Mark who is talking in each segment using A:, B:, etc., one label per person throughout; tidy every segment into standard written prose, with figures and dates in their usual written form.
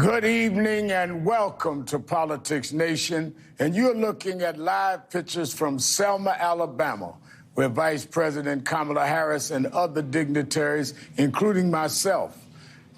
A: Good evening and welcome to Politics Nation. And you're looking at live pictures from Selma, Alabama, where Vice President Kamala Harris and other dignitaries, including myself,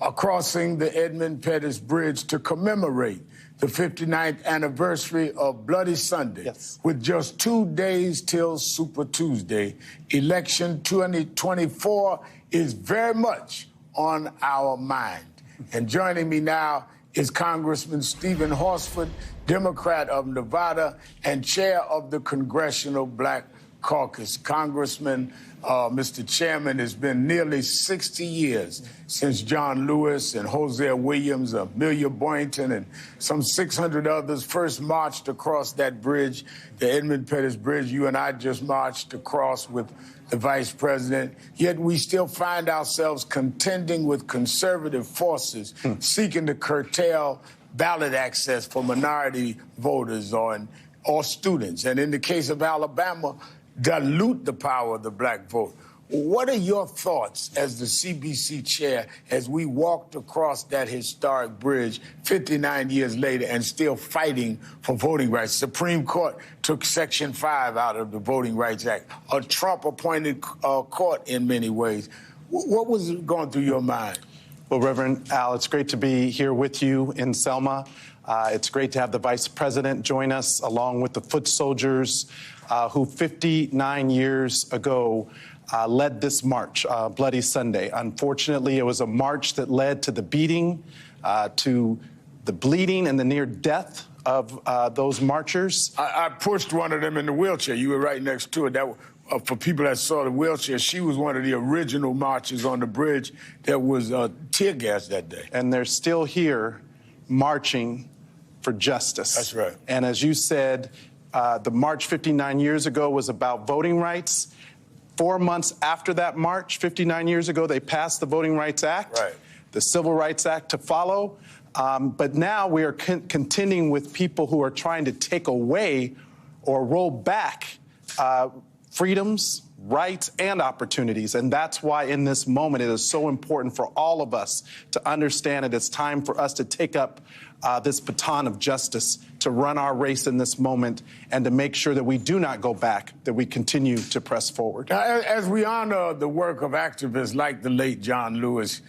A: are crossing the Edmund Pettus Bridge to commemorate the 59th anniversary of Bloody Sunday.
B: Yes.
A: With just 2 days till Super Tuesday, election 2024 is very much on our mind. And joining me now is Congressman Steven Horsford, Democrat of Nevada and chair of the Congressional Black Caucus. Congressman, Mr. Chairman, it's been nearly 60 years since John Lewis and Hosea Williams, Amelia Boynton, and some 600 others first marched across that bridge, the Edmund Pettus Bridge. You and I just marched across with the Vice President, yet we still find ourselves contending with conservative forces seeking to curtail ballot access for minority voters or students. And in the case of Alabama, dilute the power of the black vote. What are your thoughts as the CBC chair as we walked across that historic bridge 59 years later and still fighting for voting rights? Supreme Court took Section 5 out of the Voting Rights Act, a Trump-appointed court in many ways. What was going through your mind?
B: Well, Reverend Al, it's great to be here with you in Selma. It's great to have the Vice President join us, along with the foot soldiers who 59 years ago led this march, Bloody Sunday. Unfortunately, it was a march that led to the beating, to the bleeding and the near death of those marchers.
A: I pushed one of them in the wheelchair. You were right next to it. That for people that saw the wheelchair, she was one of the original marchers on the bridge that was tear gas that day.
B: And they're still here marching for justice.
A: That's right.
B: And as you said, the march 59 years ago was about voting rights. 4 months after that march, 59 years ago, they passed the Voting Rights Act,
A: right,
B: the Civil Rights Act to follow. But now we are contending with people who are trying to take away or roll back freedoms, rights, and opportunities. And that's why in this moment it is so important for all of us to understand it is time for us to take up this baton of justice, to run our race in this moment, and to make sure that we do not go back, that we continue to press forward.
A: Now, as we honor the work of activists like the late John Lewis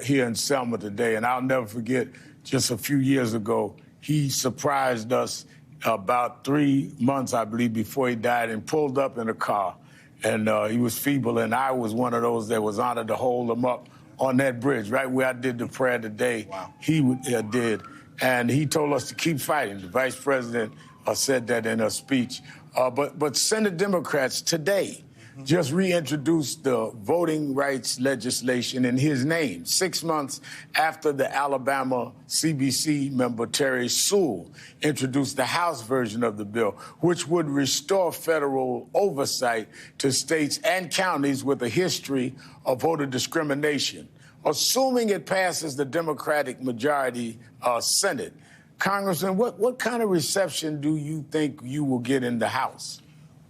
A: here in Selma today, and I'll never forget, just a few years ago, he surprised us about 3 months, I believe, before he died, and pulled up in a car. And he was feeble, and I was one of those that was honored to hold him up on that bridge, right where I did the prayer today.
B: Wow.
A: He did. And he told us to keep fighting. The Vice President said that in her speech. But Senate Democrats today just reintroduced the voting rights legislation in his name, 6 months after the Alabama CBC member Terry Sewell introduced the House version of the bill, which would restore federal oversight to states and counties with a history of voter discrimination. Assuming it passes the Democratic majority Senate, Congressman, what kind of reception do you think you will get in the House?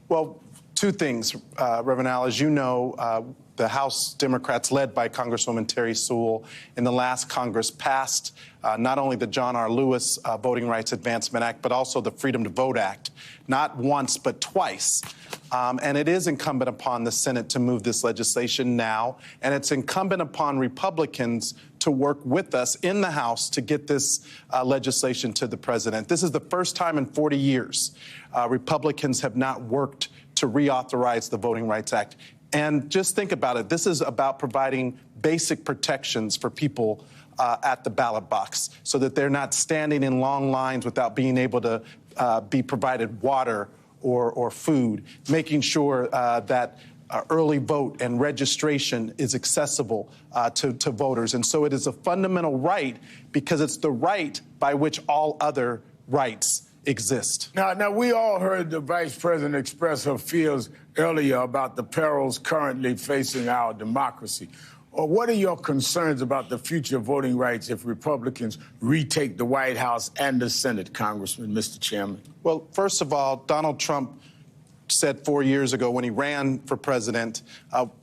B: Well, two things, Reverend Al. As you know, the House Democrats, led by Congresswoman Terry Sewell, in the last Congress passed not only the John R. Lewis Voting Rights Advancement Act, but also the Freedom to Vote Act, not once, but twice. And it is incumbent upon the Senate to move this legislation now, and it's incumbent upon Republicans to work with us in the House to get this legislation to the president. This is the first time in 40 years Republicans have not worked to reauthorize the Voting Rights Act. And just think about it. This is about providing basic protections for people at the ballot box so that they're not standing in long lines without being able to be provided water or food, making sure that early vote and registration is accessible to voters. And so it is a fundamental right because it's the right by which all other rights exist.
A: Now, we all heard the Vice President express her fears earlier about the perils currently facing our democracy. What are your concerns about the future of voting rights if Republicans retake the White House and the Senate, Congressman, Mr. Chairman?
B: Well, first of all, Donald Trump said 4 years ago when he ran for president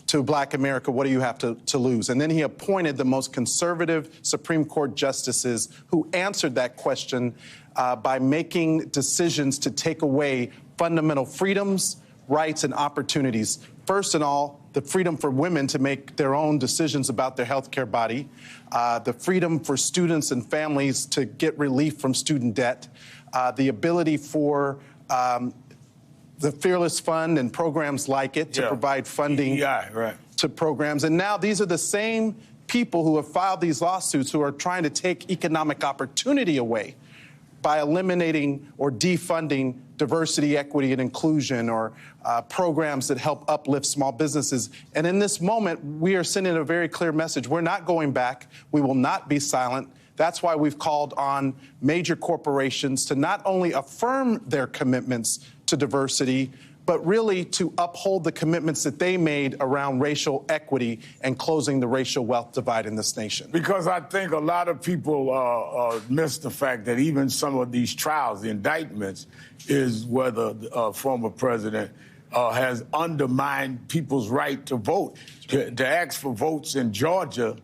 B: to Black America, what do you have to lose? And then he appointed the most conservative Supreme Court justices who answered that question by making decisions to take away fundamental freedoms, rights, and opportunities. First and all, the freedom for women to make their own decisions about their health care body, the freedom for students and families to get relief from student debt, the ability for the Fearless Fund and programs like it to provide funding to programs. And now these are the same people who have filed these lawsuits who are trying to take economic opportunity away by eliminating or defunding diversity, equity, and inclusion, or programs that help uplift small businesses. And in this moment, we are sending a very clear message. We're not going back. We will not be silent. That's why we've called on major corporations to not only affirm their commitments to diversity, but really to uphold the commitments that they made around racial equity and closing the racial wealth divide in this nation.
A: Because I think a lot of people miss the fact that even some of these trials, the indictments, is where the former president has undermined people's right to vote. To ask for votes in Georgia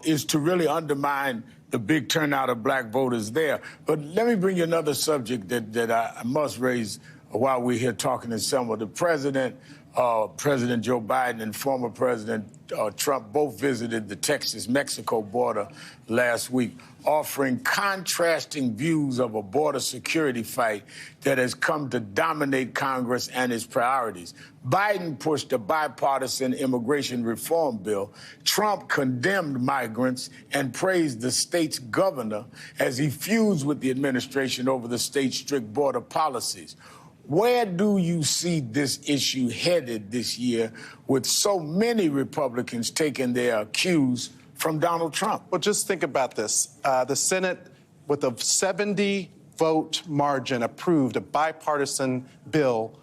A: is to really undermine the big turnout of black voters there. But let me bring you another subject that I must raise while we're here talking to Selma. The president, President Joe Biden, and former President Trump both visited the Texas-Mexico border last week, offering contrasting views of a border security fight that has come to dominate Congress and its priorities. Biden pushed a bipartisan immigration reform bill. Trump condemned migrants and praised the state's governor as he feuds with the administration over the state's strict border policies. Where do you see this issue headed this year with so many Republicans taking their cues from Donald Trump?
B: Well, just think about this. The Senate, with a 70-vote margin, approved a bipartisan bill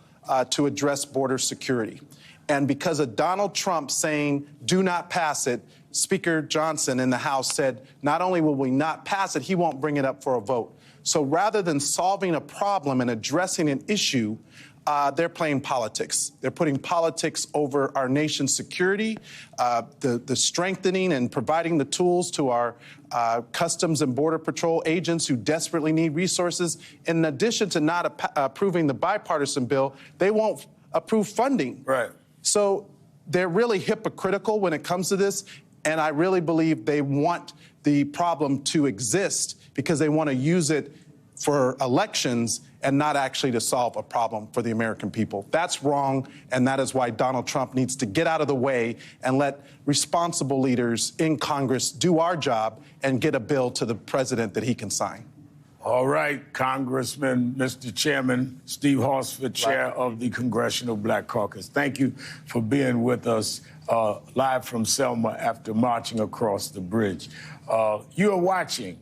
B: to address border security. And because of Donald Trump saying, do not pass it, Speaker Johnson in the House said, not only will we not pass it, he won't bring it up for a vote. So rather than solving a problem and addressing an issue, they're playing politics. They're putting politics over our nation's security, the strengthening and providing the tools to our Customs and Border Patrol agents who desperately need resources. In addition to not approving the bipartisan bill, they won't approve funding.
A: Right.
B: So they're really hypocritical when it comes to this, and I really believe they want the problem to exist because they want to use it for elections and not actually to solve a problem for the American people. That's wrong, and that is why Donald Trump needs to get out of the way and let responsible leaders in Congress do our job and get a bill to the president that he can sign.
A: All right, Congressman, Mr. Chairman, Steve Horsford, Chair of the Congressional Black Caucus. Thank you for being with us live from Selma after marching across the bridge. You are watching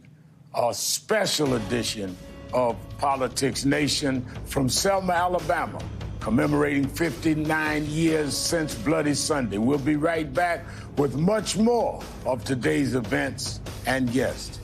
A: a special edition of Politics Nation from Selma, Alabama, commemorating 59 years since Bloody Sunday. We'll be right back with much more of today's events and guests.